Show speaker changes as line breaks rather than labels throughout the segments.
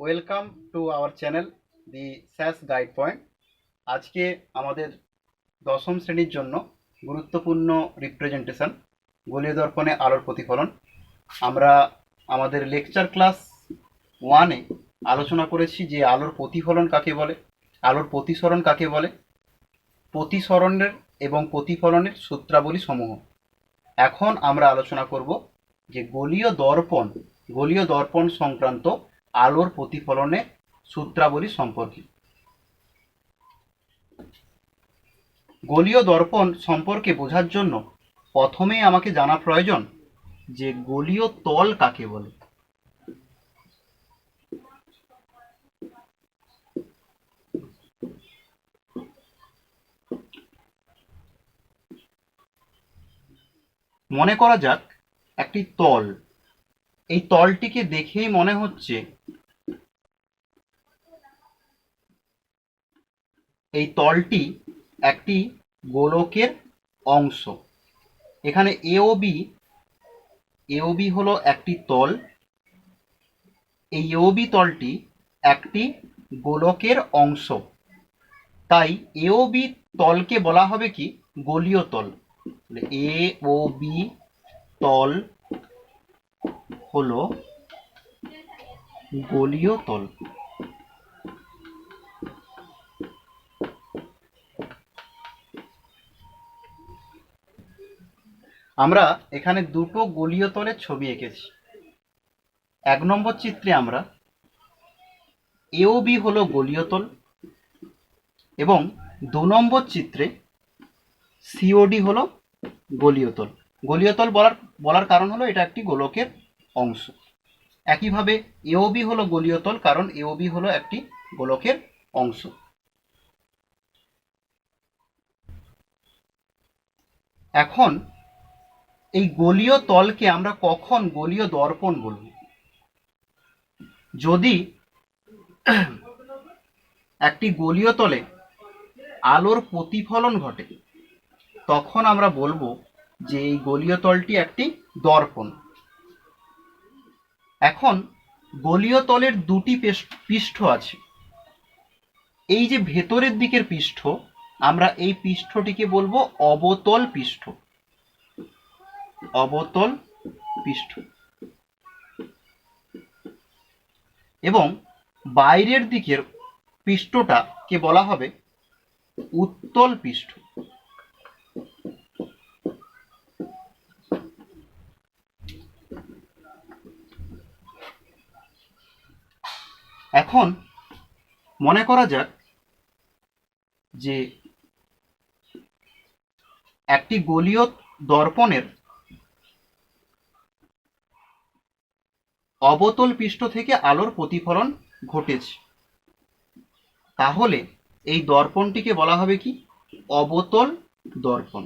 Welcome to our channel the Sas guide point. আজকে আমাদের দশম শ্রেণীর জন্য গুরুত্বপূর্ণ রিপ্রেজেন্টেশন গোলীয় দর্পণে আলোর প্রতিফলন। আমরা আমাদের লেকচার ক্লাস 1-এ আলোচনা করেছি যে আলোর প্রতিফলন কাকে বলে, আলোর প্রতিসরণ কাকে বলে, প্রতিসরণের এবং প্রতিফলনের সূত্রাবলী সমূহ। এখন আমরা আলোচনা করব যে গোলীয় দর্পণ সংক্রান্ত আলোর প্রতিফলনের সূত্রাবলী সম্পর্কে। গোলীয় দর্পণ সম্পর্কে বোঝার জন্য প্রথমেই আমাকে জানা প্রয়োজন যে গোলীয় তল কাকে বলে। মনে করা যাক একটি তল, এই তলটিকে দেখেই মনে হচ্ছে এই তলটি একটি গোলকের অংশ। এখানে এ ও বি হলো একটি তল, এই এওবি তলটি একটি গোলকের অংশ, তাই এওবি তলকে বলা হবে কি গোলীয় তল। এ ও বি তল হলো গোলীয় তল। আমরা এখানে দুটো গোলীয় তলের ছবি এঁকেছি। 1 নম্বর চিত্রে আমরা এওবি হলো গোলীয় তল এবং 2 নম্বর চিত্রে সিওডি হলো গোলীয় তল। গোলীয় তল বলার কারণ হলো এটা একটি গোলকের অংশ। একইভাবে এওবি হলো গোলীয় তল কারণ এওবি হলো একটি গোলকের অংশ। এখন এই গোলীয় তলকে আমরা কখন গোলীয় দর্পণ বলব? যদি একটি গোলীয় তলে আলোর প্রতিফলন ঘটে তখন আমরা বলবো যে এই গোলীয় তলটি একটি দর্পণ। এখন গোলীয় তলের দুটি পৃষ্ঠ আছে। এই যে ভেতরের দিকের পৃষ্ঠ, আমরা এই পৃষ্ঠটিকে বলবো অবতল পৃষ্ঠ। অবতল পৃষ্ঠ। এবং বাইরের দিকের পৃষ্ঠটাকে বলা হবে উত্তল পৃষ্ঠ। এখন মনে করা যাক যে একটি গোলীয় দর্পণের অবতল পৃষ্ঠ থেকে আলোর প্রতিফলন ঘটেছে, তাহলে এই দর্পণটিকে বলা হবে কি অবতল দর্পণ।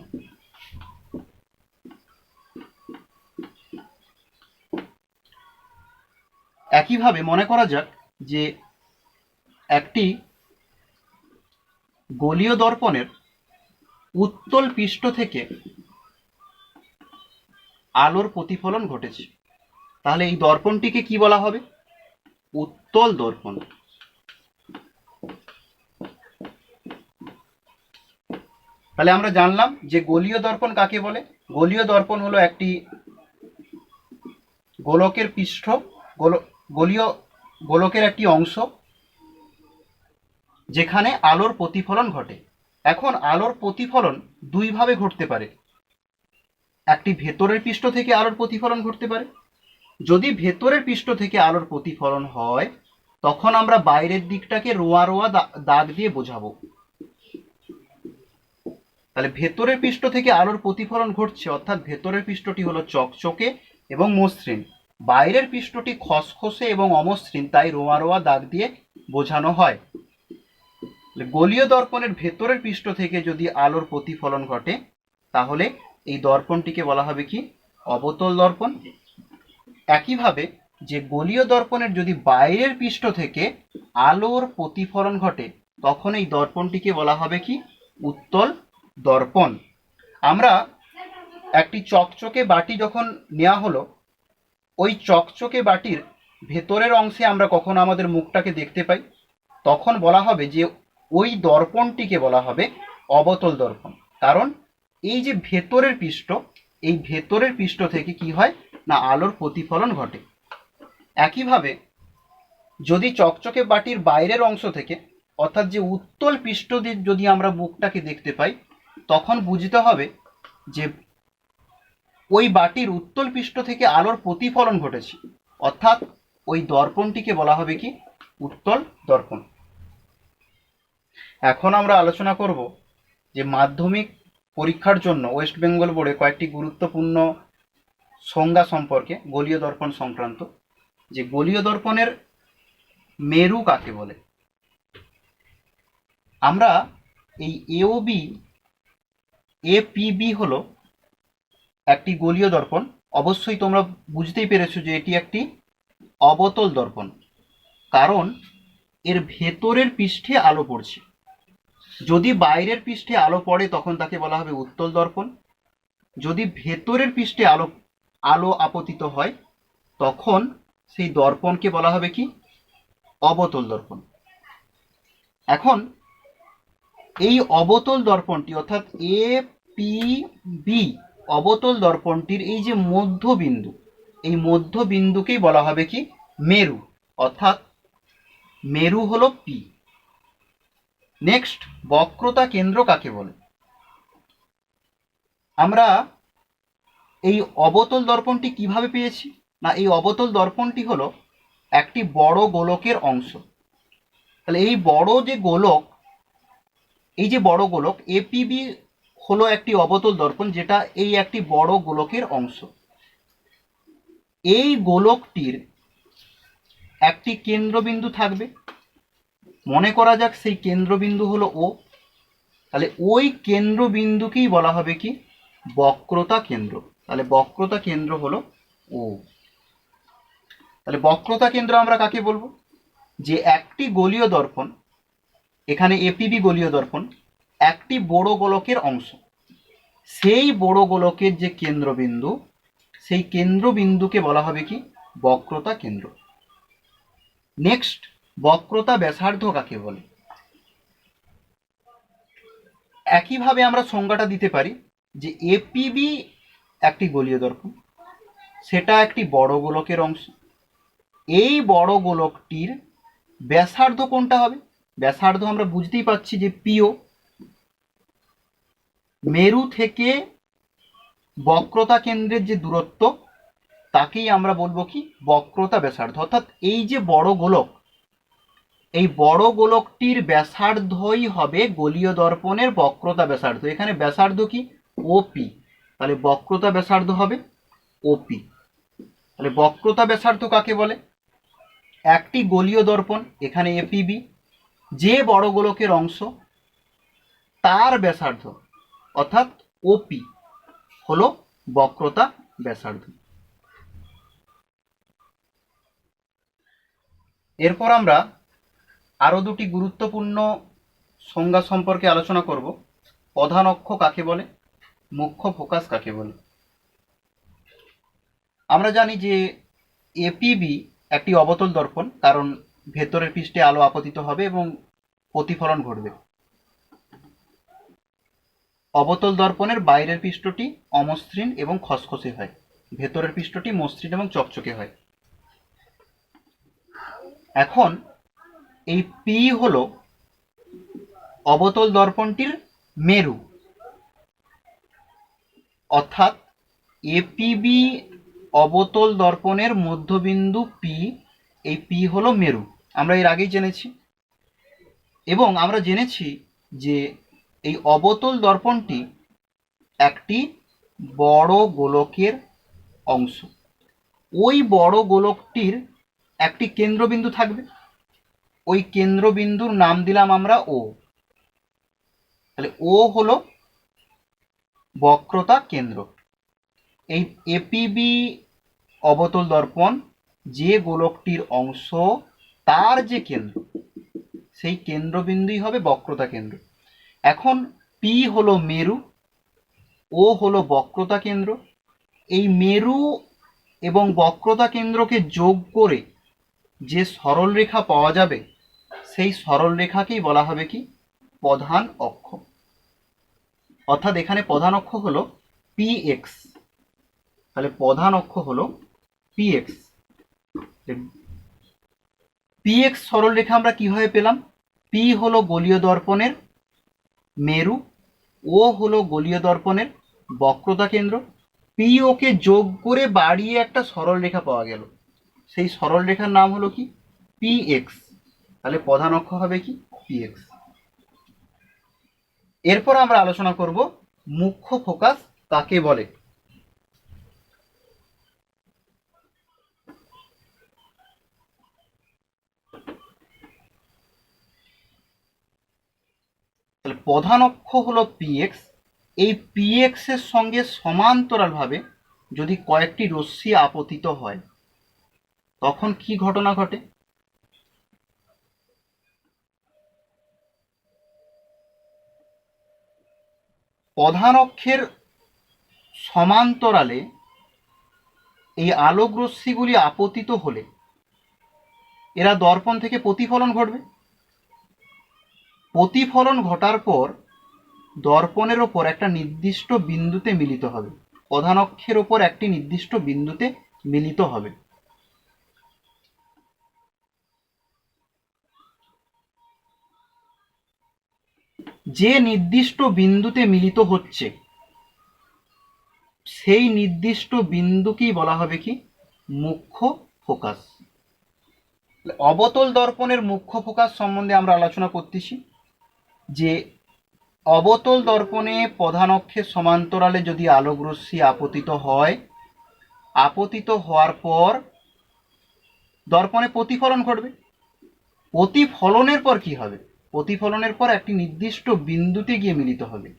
একইভাবে মনে করা যাক যে একটি গোলীয় দর্পণের উত্তল পৃষ্ঠ থেকে আলোর প্রতিফলন ঘটেছে, তাহলে এই দর্পণটিকে কি বলা হবে উত্তল দর্পণ। তাহলে আমরা জানলাম যে গোলীয় দর্পণ কাকে বলে। গোলীয় দর্পণ হলো একটি গোলকের পৃষ্ঠ, গোলকের একটি অংশ যেখানে আলোর প্রতিফলন ঘটে। এখন আলোর প্রতিফলন দুইভাবে ঘটতে পারে। একটি ভেতরের পৃষ্ঠ থেকে আলোর প্রতিফলন ঘটতে পারে। যদি ভেতরের পৃষ্ঠ থেকে আলোর প্রতিফলন হয় তখন আমরা বাইরের দিকটাকে রোয়া রোয়া দাগ দিয়ে বোঝাবো। তাহলে ভেতরের পৃষ্ঠ থেকে আলোর প্রতিফলন ঘটছে, অর্থাৎ ভেতরের পৃষ্ঠটি হলো চকচকে এবং মসৃণ, বাইরের পৃষ্ঠটি খসখসে এবং অমসৃণ, তাই রোয়া রোয়া দাগ দিয়ে বোঝানো হয়। গোলীয় দর্পণের ভেতরের পৃষ্ঠ থেকে যদি আলোর প্রতিফলন ঘটে তাহলে এই দর্পণটিকে বলা হবে কি অবতল দর্পণ। একইভাবে যে গোলীয় দর্পণের যদি বাইরের পৃষ্ঠ থেকে আলোর প্রতিফলন ঘটে তখন এই দর্পণটিকে বলা হবে কি উত্তল দর্পণ। আমরা একটি চকচকে বাটি যখন নেওয়া হলো, ওই চকচকে বাটির ভেতরের অংশে আমরা কখনো আমাদের মুখটাকে দেখতে পাই, তখন বলা হবে যে ওই দর্পণটিকে বলা হবে অবতল দর্পণ। কারণ এই যে ভেতরের পৃষ্ঠ, এই ভেতরের পৃষ্ঠ থেকে কি হয় না আলোর প্রতিফলন ঘটে। একইভাবে যদি চকচকে বাটির বাইরের অংশ থেকে অর্থাৎ যে উত্তল পৃষ্ঠ দিয়ে যদি আমরা মুখটাকে দেখতে পাই, তখন বুঝতে হবে যে ওই বাটির উত্তল পৃষ্ঠ থেকে আলোর প্রতিফলন ঘটেছে, অর্থাৎ ওই দর্পণটিকে বলা হবে কি উত্তল দর্পণ। এখন আমরা আলোচনা করব যে মাধ্যমিক পরীক্ষার জন্য ওয়েস্ট বেঙ্গল বোর্ডে কয়েকটি গুরুত্বপূর্ণ সংজ্ঞা সম্পর্কে গোলীয় দর্পণ সংক্রান্ত। যে গোলীয় দর্পণের মেরু কাকে বলে? আমরা এই এওবি এপিবি হলো একটি গোলীয় দর্পণ। অবশ্যই তোমরা বুঝতেই পেরেছো যে এটি একটি অবতল দর্পণ, কারণ এর ভেতরের পৃষ্ঠে আলো পড়ছে। যদি বাইরের পৃষ্ঠে আলো পড়ে তখন তাকে বলা হবে উত্তল দর্পণ। যদি ভেতরের পৃষ্ঠে আলো আপতিত হয় তখন সেই দর্পণকে বলা হবে কি অবতল দর্পণ। এখন এই অবতল দর্পণটি অর্থাৎ এপিবি অবতল দর্পণটির এই যে মধ্যবিন্দু, এই মধ্যবিন্দুকেই বলা হবে কি মেরু, অর্থাৎ মেরু হলো পি। নেক্সট, বক্রতা কেন্দ্র কাকে বলে? আমরা এই অবতল দর্পণটি কিভাবে পেয়েছি না, এই অবতল দর্পণটি হলো একটি বড় গোলকের অংশ। তাহলে এই বড় যে গোলক, এই যে বড় গোলক এপিবি হলো একটি অবতল দর্পণ, যেটা এই একটি বড় গোলকের অংশ। এই গোলকটির একটি কেন্দ্রবিন্দু থাকবে, মনে করা যাক সেই কেন্দ্রবিন্দু হলো ও। তাহলে ওই কেন্দ্রবিন্দুকেই বলা হবে কি বক্রতা কেন্দ্র। তাহলে বক্রতা কেন্দ্র হলো ও। তাহলে বক্রতা কেন্দ্র আমরা কাকে বলবো? যে একটি গোলীয় দর্পণ, এখানে এপিবি গোলীয় দর্পণ, একটি বড় গোলকের অংশ, সেই বড় গোলকের যে কেন্দ্রবিন্দু, সেই কেন্দ্রবিন্দুকে বলা হবে কি বক্রতা কেন্দ্র। নেক্সট, বক্রতা ব্যাসার্ধ কাকে বলে? একইভাবে আমরা সংজ্ঞাটা দিতে পারি যে এপিবি একটি গোলীয় দর্পণ, সেটা একটি বড় গোলকের অংশ। এই বড় গোলকটির ব্যাসার্ধ কোনটা হবে? ব্যাসার্ধ আমরা বুঝতেই পাচ্ছি যে পিও। মেরু থেকে বক্রতা কেন্দ্রের যে দূরত্ব, তাকেই আমরা বলবো কি বক্রতা ব্যাসার্ধ। অর্থাৎ এই যে বড় গোলক, এই বড় গোলকটির ব্যাসার্ধই হবে গোলীয় দর্পণের বক্রতা ব্যাসার্ধ। এখানে ব্যাসার্ধ কি ওপি, তাহলে বক্রতা ব্যাসার্ধ হবে ওপি। তাহলে বক্রতা ব্যাসার্ধ কাকে বলে? একটি গোলীয় দর্পণ, এখানে এপিবি, যে বড় গোলকের অংশ, তার ব্যাসার্ধ অর্থাৎ ওপি হলো বক্রতা ব্যাসার্ধ। এরপর আমরা আরো দুটি গুরুত্বপূর্ণ সংজ্ঞা সম্পর্কে আলোচনা করব। প্রধান অক্ষ কাকে বলে, মুখ্য ফোকাস কাকে বলে? আমরা জানি যে এপিবি একটি অবতল দর্পণ, কারণ ভেতরের পৃষ্ঠে আলো আপতিত হবে এবং প্রতিফলন ঘটবে। অবতল দর্পণের বাইরের পৃষ্ঠটি অমসৃণ এবং খসখসে হয়, ভেতরের পৃষ্ঠটি মসৃণ এবং চকচকে হয়। এখন এই পি হলো অবতল দর্পণটির মেরু, অর্থাৎ এপিবি অবতল দর্পণের মধ্যবিন্দু পি, এই পি হলো মেরু। আমরা এর আগেই জেনেছি, এবং আমরা জেনেছি যে এই অবতল দর্পণটি একটি বড় গোলকের অংশ। ওই বড় গোলকটির একটি কেন্দ্রবিন্দু থাকবে, ওই কেন্দ্রবিন্দুর নাম দিলাম আমরা ও। তাহলে ও হলো বক্রতা কেন্দ্র। এই এপিবি অবতল দর্পণ যে গোলকটির অংশ, তার যে কেন্দ্র, সেই কেন্দ্রবিন্দুই হবে বক্রতা কেন্দ্র। এখন পি হলো মেরু, ও হলো বক্রতা কেন্দ্র। এই মেরু এবং বক্রতা কেন্দ্রকে যোগ করে যে সরলরেখা পাওয়া যাবে সেই সরলরেখাকেই বলা হবে কি প্রধান অক্ষ। অর্থাৎ এখানে প্রধান অক্ষ হলো পিএক্স, তাহলে প্রধান অক্ষ হলো পিএক্স। পিএক্স সরলরেখা আমরা কিভাবে পেলাম? পি হলো গোলীয় দর্পণের মেরু, ও হলো গোলীয় দর্পণের বক্রতা কেন্দ্র, পি ওকে যোগ করে বাড়িয়ে একটা সরলরেখা পাওয়া গেল, সেই সরলরেখার নাম হলো কি পিএক্স। তাহলে প্রধান অক্ষ হবে কি পিএক্স। এরপর আমরা আলোচনা করব মুখ্য ফোকাস কাকে বলে। তাহলে প্রধান অক্ষ হলো পিএক্স। এই পিএক্স এর সঙ্গে সমান্তরালভাবে যদি কয়েকটি রশ্মি আপতিত হয় তখন কি ঘটনা ঘটে? প্রধান অক্ষের সমান্তরালে এই আলোক রশ্মিগুলি আপতিত হলে এরা দর্পণ থেকে প্রতিফলন ঘটবে। প্রতিফলন ঘটার পর দর্পণের ওপর একটা নির্দিষ্ট বিন্দুতে মিলিত হবে, প্রধান অক্ষের ওপর একটি নির্দিষ্ট বিন্দুতে মিলিত হবে। যে নির্দিষ্ট বিন্দুতে মিলিত হচ্ছে সেই নির্দিষ্ট বিন্দুকেই বলা হবে কি মুখ্য ফোকাস। অবতল দর্পণের মুখ্য ফোকাস সম্বন্ধে আমরা আলোচনা করতেছি যে অবতল দর্পণে প্রধান অক্ষের সমান্তরালে যদি আলোক রশ্মি আপতিত হয়, আপতিত হওয়ার পর দর্পণে প্রতিফলন ঘটবে। প্রতিফলনের পর কি হবে? প্রতিফলনের পর একটি নির্দিষ্ট বিন্দুতে গিয়ে মিলিত হবে,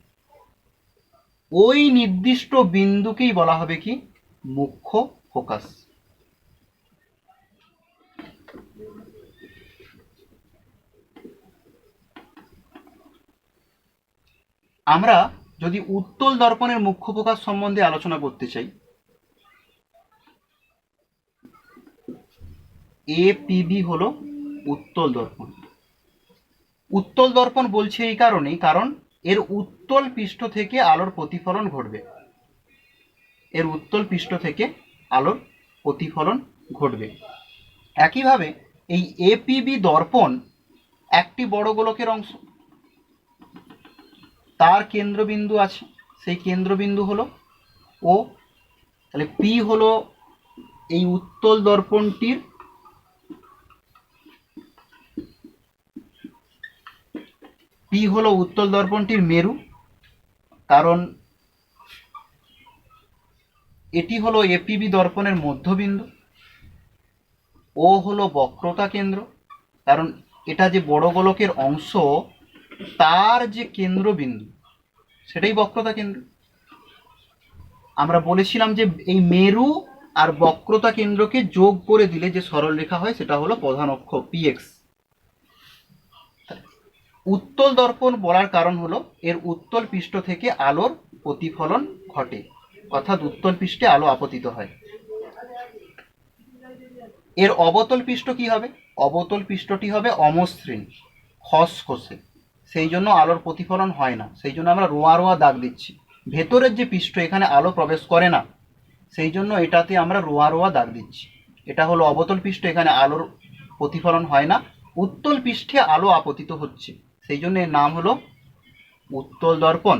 ওই নির্দিষ্ট বিন্দুকেই বলা হবে কি মুখ্য ফোকাস। আমরা যদি উত্তল দর্পণের মুখ্য ফোকাস সম্বন্ধে আলোচনা করতে চাই, এপিবি হলো উত্তল দর্পণ। উত্তল দর্পণ বলছে এই কারণেই, কারণ এর উত্তল পৃষ্ঠ থেকে আলোর প্রতিফলন ঘটবে, এর উত্তল পৃষ্ঠ থেকে আলোর প্রতিফলন ঘটবে। একইভাবে এই এপিবি দর্পণ একটি বড় গোলকের অংশ, তার কেন্দ্রবিন্দু আছে, সেই কেন্দ্রবিন্দু হলো ও। তাহলে পি হলো এই উত্তল দর্পণটির উত্তল দর্পণটির মেরু, কারণ এটি হলো এপিবি দর্পণের মধ্যবিন্দু। ও হলো বক্রতা কেন্দ্র, কারণ এটা যে বড় গোলকের অংশ তার যে কেন্দ্রবিন্দু সেটাই বক্রতা কেন্দ্র। আমরা বলেছিলাম যে এই মেরু আর বক্রতা কেন্দ্রকে যোগ করে দিলে যে সরলরেখা হয় সেটা হলো প্রধান অক্ষ পিএক্স। উত্তল দর্পণ বলার কারণ হলো এর উত্তল পৃষ্ঠ থেকে আলোর প্রতিফলন ঘটে, অর্থাৎ উত্তল পৃষ্ঠে আলো আপতিত হয়। এর অবতল পৃষ্ঠ কি হবে? অবতল পৃষ্ঠটি হবে অমসৃণ, খসখসে, সেই জন্য আলোর প্রতিফলন হয় না, সেই জন্য আমরা রোয়া রোয়া দাগ দিচ্ছি। ভেতরের যে পৃষ্ঠ এখানে আলো প্রবেশ করে না, সেই জন্য এটাতে আমরা রোয়া রোয়া দাগ দিচ্ছি। এটা হলো অবতল পৃষ্ঠ, এখানে আলোর প্রতিফলন হয় না, উত্তল পৃষ্ঠে আলো আপতিত হচ্ছে, সেই জন্য এর নাম হলো উত্তল দর্পণ।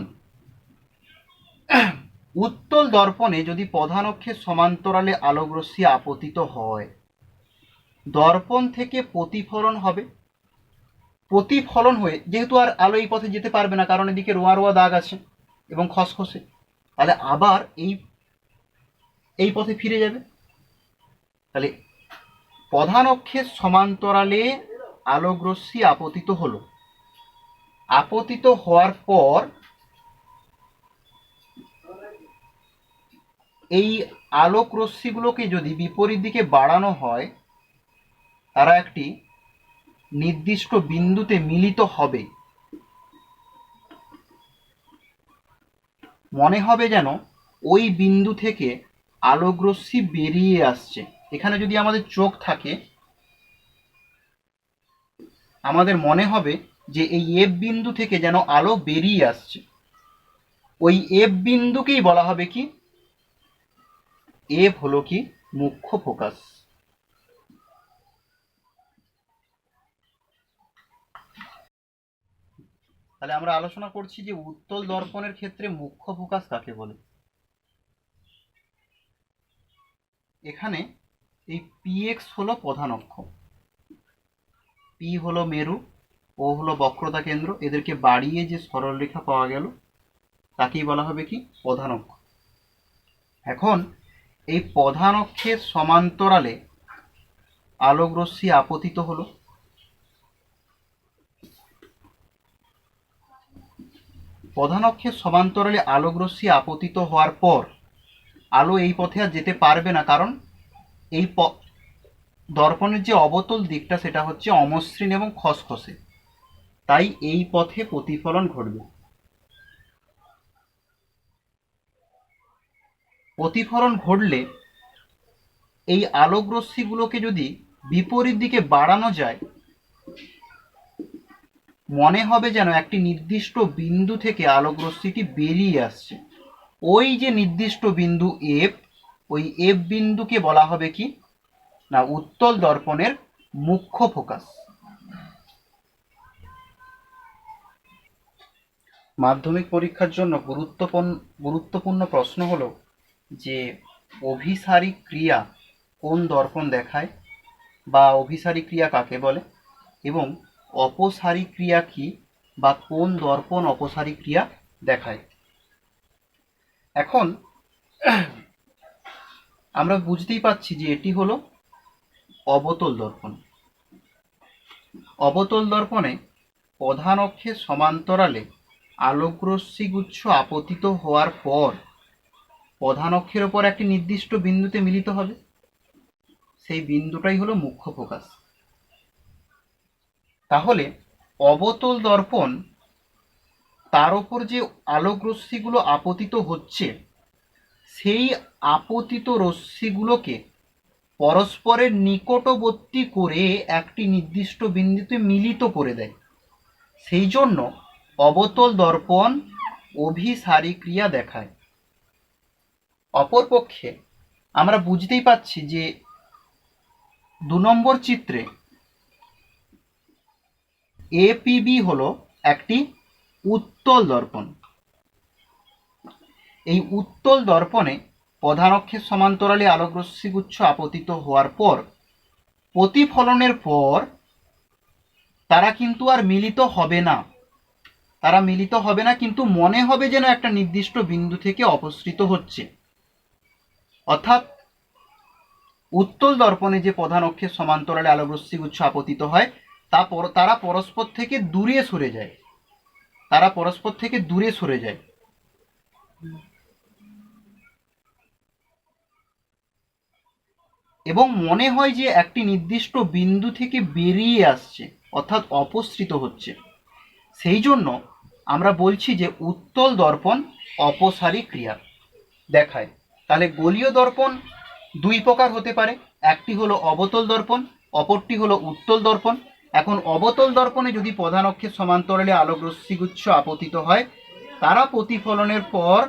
উত্তল দর্পণে যদি প্রধান অক্ষের সমান্তরালে আলোক রশ্মি আপতিত হয়, দর্পণ থেকে প্রতিফলন হবে। প্রতিফলন হয়ে যেহেতু আর আলো এই পথে যেতে পারবে না, কারণ এদিকে রোয়া রোয়া দাগ আছে এবং খসখসে, তাহলে আবার এই পথে ফিরে যাবে। তাহলে প্রধান অক্ষের সমান্তরালে আলোক রশ্মি আপতিত হলো, আপতিত হওয়ার পর এই আলোক রশ্মিগুলোকে যদি বিপরীত দিকে বাড়ানো হয়, তারা একটি নির্দিষ্ট বিন্দুতে মিলিত হবে। মনে হবে যেন ওই বিন্দু থেকে আলোক রশ্মি বেরিয়ে আসছে। এখানে যদি আমাদের চোখ থাকে আমাদের মনে হবে যে এই এফ বিন্দু থেকে যেন আলো বেরিয়ে আসছে, ওই এফ বিন্দুকেই বলা হবে কি, এফ হলো কি মুখ্য ফোকাস। তাহলে আমরা আলোচনা করছি যে উত্তল দর্পণের ক্ষেত্রে মুখ্য ফোকাস কাকে বলে। এখানে এই পিএক্স হলো প্রধান অক্ষ, পি হলো মেরু, ও হলো বক্রতা কেন্দ্র, এদেরকে বাড়িয়ে যে সরলরেখা পাওয়া গেল তাকেই বলা হবে কি প্রধান অক্ষ। এখন এই প্রধান অক্ষের সমান্তরালে আলোক রশ্মি আপতিত হলো। প্রধান অক্ষের সমান্তরালে আলোক রশ্মি আপতিত হওয়ার পর আলো এই পথে আর যেতে পারবে না, কারণ এই দর্পণের যে অবতল দিকটা সেটা হচ্ছে অমসৃণ এবং খসখসে, তাই এই পথে প্রতিফলন ঘটবে। প্রতিফলন ঘটলে এই আলোক রশ্মিগুলোকে যদি বিপরীত দিকে বাড়ানো যায়, মনে হবে যেন একটি নির্দিষ্ট বিন্দু থেকে আলোক রশ্মিটি বেরিয়ে আসছে। ওই যে নির্দিষ্ট বিন্দু এফ, ওই এফ বিন্দুকে বলা হবে কি না উত্তল দর্পণের মুখ্য ফোকাস। মাধ্যমিক পরীক্ষার জন্য গুরুত্বপূর্ণ প্রশ্ন হলো যে অভিসারী ক্রিয়া কোন দর্পণ দেখায়, বা অভিসারী ক্রিয়া কাকে বলে, এবং অপসারী ক্রিয়া কি, বা কোন দর্পণ অপসারী ক্রিয়া দেখায়। এখন আমরা বুঝতেই পারছি যে এটি হলো অবতল দর্পণ। অবতল দর্পণে প্রধান অক্ষের সমান্তরালে আলোক রশ্মিগুচ্ছ আপতিত হওয়ার পর প্রধান অক্ষের ওপর একটি নির্দিষ্ট বিন্দুতে মিলিত হবে, সেই বিন্দুটাই হলো মুখ্য ফোকাস। তাহলে অবতল দর্পণ, তার ওপর যে আলোক রশ্মিগুলো আপতিত হচ্ছে, সেই আপতিত রশ্মিগুলোকে পরস্পরের নিকটবর্তী করে একটি নির্দিষ্ট বিন্দুতে মিলিত করে দেয়। সেই জন্য অবতল দর্পণ অভিসারী ক্রিয়া দেখায়। অপরপক্ষে আমরা বুঝতেই পাচ্ছি যে 2 নম্বর চিত্রে এপিবি হলো একটি উত্তল দর্পণ। এই উত্তল দর্পণে প্রধান অক্ষের সমান্তরালে আলোক রশ্মিগুচ্ছ আপতিত হওয়ার পর প্রতিফলনের পর তারা কিন্তু আর মিলিত হবে না, কিন্তু মনে হবে যেন একটা নির্দিষ্ট বিন্দু থেকে অপসৃত হচ্ছে। অর্থাৎ উত্তল দর্পণে যে প্রধান অক্ষের সমান্তরালে আলোক রশ্মিগুচ্ছ আপতিত হয় তারা পরস্পর থেকে দূরে সরে যায়। এবং মনে হয় যে একটি নির্দিষ্ট বিন্দু থেকে বেরিয়ে আসছে, অর্থাৎ অপসৃত হচ্ছে। সেই জন্য আমরা বলছি যে উত্তল দর্পণ অপসারী ক্রিয়া দেখায়। তাহলে গোলীয় দর্পণ 2 প্রকার হতে পারে, একটি হলো অবতল দর্পণ, অপরটি হলো উত্তল দর্পণ। এখন অবতল দর্পণে যদি প্রধান অক্ষের সমান্তরালে আলোক রশ্মিগুচ্ছ আপতিত হয়, তারা প্রতিফলনের পর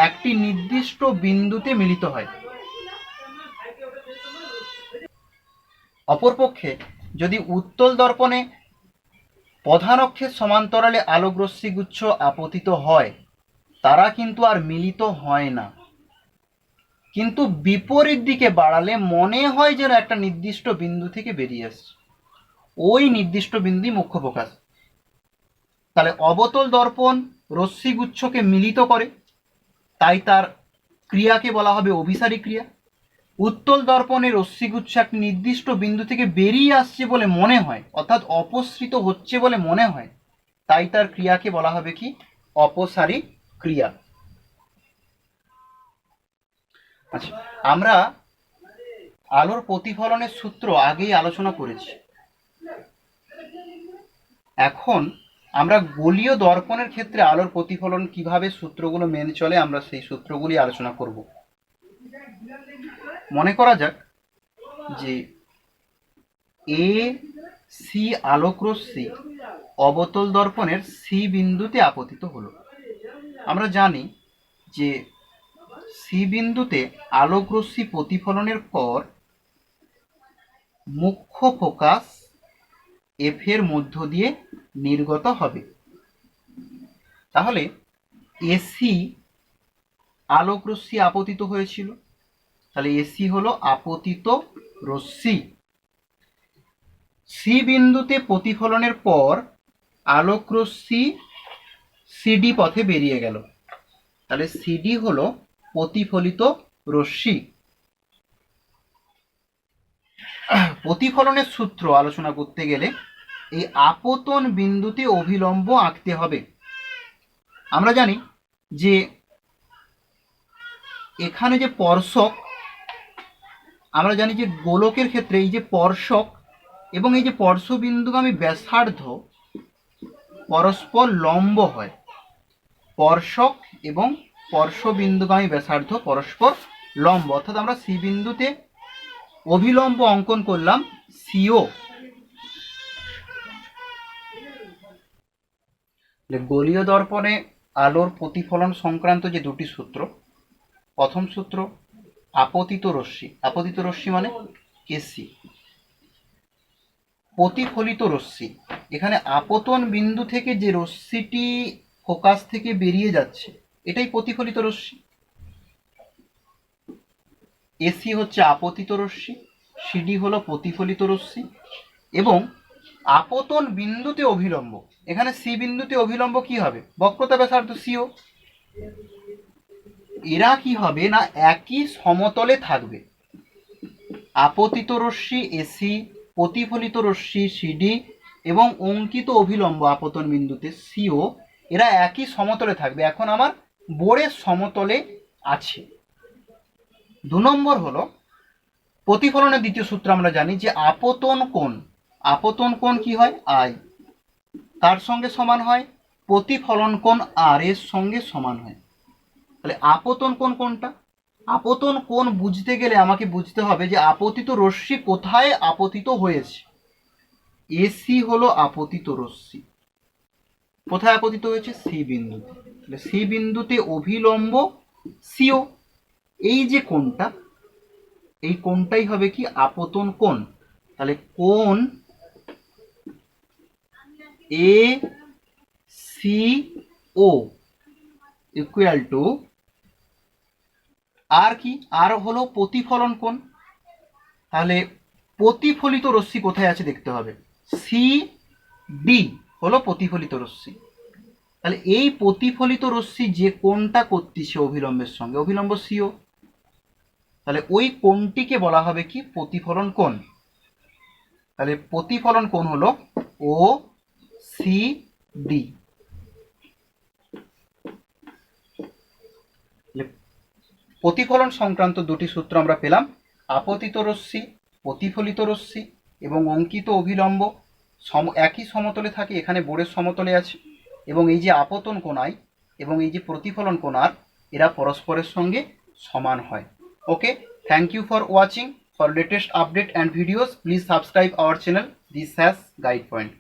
একটি নির্দিষ্ট বিন্দুতে মিলিত হয়। অপরপক্ষে যদি উত্তল দর্পণে প্রধান অক্ষের সমান্তরালে আলোক রশ্মিগুচ্ছ আপতিত হয়, তারা কিন্তু আর মিলিত হয় না, কিন্তু বিপরীত দিকে বাড়ালে মনে হয় যেন একটা নির্দিষ্ট বিন্দু থেকে বেরিয়ে আসছে, ওই নির্দিষ্ট বিন্দুই মুখ্য ফোকাস। তাহলে অবতল দর্পণ রশ্মিগুচ্ছকে মিলিত করে, তাই তার ক্রিয়াকে বলা হবে অভিসারী ক্রিয়া। উত্তল দর্পণে রশ্মিগুচ্ছ একটি নির্দিষ্ট বিন্দু থেকে বেরিয়ে আসছে বলে মনে হয়, অর্থাৎ অপসৃত হচ্ছে বলে মনে হয়, তাই তার ক্রিয়াকে বলা হবে কি অপসারী ক্রিয়া। আচ্ছা, আমরা আলোর প্রতিফলনের সূত্র আগেই আলোচনা করেছি। এখন আমরা গোলীয় দর্পণের ক্ষেত্রে আলোর প্রতিফলন কিভাবে সূত্রগুলো মেনে চলে, আমরা সেই সূত্রগুলি আলোচনা করব। মনে করা যাক যে এ সি আলোকরশ্মি অবতল দর্পণের সি বিন্দুতে আপতিত হলো। আমরা জানি যে সি বিন্দুতে আলোকরশ্মি প্রতিফলনের পর মুখ্য ফোকাস এফ এর মধ্য দিয়ে নির্গত হবে। তাহলে এসি আলোকরশ্মি আপতিত হয়েছিল, তাহলে এসি হলো আপতিত রশ্মি। সি বিন্দুতে প্রতিফলনের পর আলোকরশ্মি সিডি পথে বেরিয়ে গেল, তাহলে সিডি হলো প্রতিফলিত রশ্মি। প্রতিফলনের সূত্র আলোচনা করতে গেলে এই আপতন বিন্দুতে অভিলম্ব আঁকতে হবে। আমরা জানি যে এখানে যে স্পর্শক, আমরা জানি যে গোলকের ক্ষেত্রে এই যে স্পর্শক এবং এই যে স্পর্শবিন্দুগামী ব্যাসার্ধ পরস্পর লম্ব হয়। স্পর্শক এবং স্পর্শবিন্দুগামী ব্যাসার্ধ পরস্পর লম্ব, অর্থাৎ আমরা সি বিন্দুতে অভিলম্ব অঙ্কন করলাম সিও। গোলীয় দর্পণে আলোর প্রতিফলন সংক্রান্ত যে দুটি সূত্র, প্রথম সূত্র আপতিত রশ্মি, আপতিত রশ্মি মানে এসি। প্রতিফলিত রশ্মি, এখানে আপতন বিন্দু থেকে যে রশ্মিটি ফোকাস থেকে বেরিয়ে যাচ্ছে এটাই প্রতিফলিত রশ্মি। এসি হচ্ছে আপতিত রশ্মি, সিডি হলো প্রতিফলিত রশ্মি। এবং আপতন বিন্দুতে অভিলম্ব, এখানে সি বিন্দুতে অভিলম্ব কি হবে? বক্রতা ব্যাসার্ধ সিও। এরা কি হবে না একই সমতলে থাকবে। আপতিত রশ্মি এসি, প্রতিফলিত রশ্মি সিডি এবং অঙ্কিত অভিলম্ব আপতন বিন্দুতে সিও, এরা একই সমতলে থাকবে। এখন আমার বোর্ডের সমতলে আছে। 2 নম্বর হলো প্রতিফলনের দ্বিতীয় সূত্র। আমরা জানি যে আপতন কোণ, আপতন কোণ কি হয়? আই, তার সঙ্গে সমান হয় প্রতিফলন কোণ আর এর সঙ্গে সমান হয়। তাহলে আপতন কোণ কোনটা? আপতন কোণ বুঝতে গেলে আমাকে বুঝতে হবে যে আপতিত রশ্মি কোথায় আপতিত হয়েছে। এসি হলো আপতিত রশ্মি, কোথায় আপতিত হয়েছে? সি বিন্দুতে। তাহলে সি বিন্দুতে অভিলম্ব সিও, এই যে কোণটা, এই কোণটাই হবে কি? আপতন কোণ। তাহলে কোণ A C O equal to আর কি? আর হলো প্রতিফলন কোণ। তাহলে প্রতিফলিত রশ্মি কোথায় আছে দেখতে হবে। সি ডি হলো প্রতিফলিত রশ্মি। তাহলে এই প্রতিফলিত রশ্মি যে কোণটা করতেছে অভিলম্বের সঙ্গে, অভিলম্ব সিও, তাহলে ওই কোণটিকে বলা হবে কি? প্রতিফলন কোণ। তাহলে প্রতিফলন কোণ হলো ও সি ডি। প্রতিফলন সংক্রান্ত দুটি সূত্র আমরা পেলাম। আপতিত রশ্মি, প্রতিফলিত রশ্মি এবং অঙ্কিত অভিলম্ব একই সমতলে থাকে, এখানে বোর্ডের সমতলে আছে। এবং এই যে আপতন কোণ আই এবং এই যে প্রতিফলন কোণ আর, এরা পরস্পরের সঙ্গে সমান হয়। Okay, thank you for watching. For latest update and videos, please subscribe our channel. This has Guide Point.